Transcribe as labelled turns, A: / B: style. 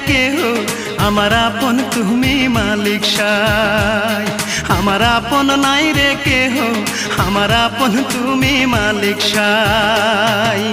A: কেহ, আমার আপন তুমি মালিক সাই। আমার আপন নাই রে কেহ, আমার আপন তুমি মালিক সাই।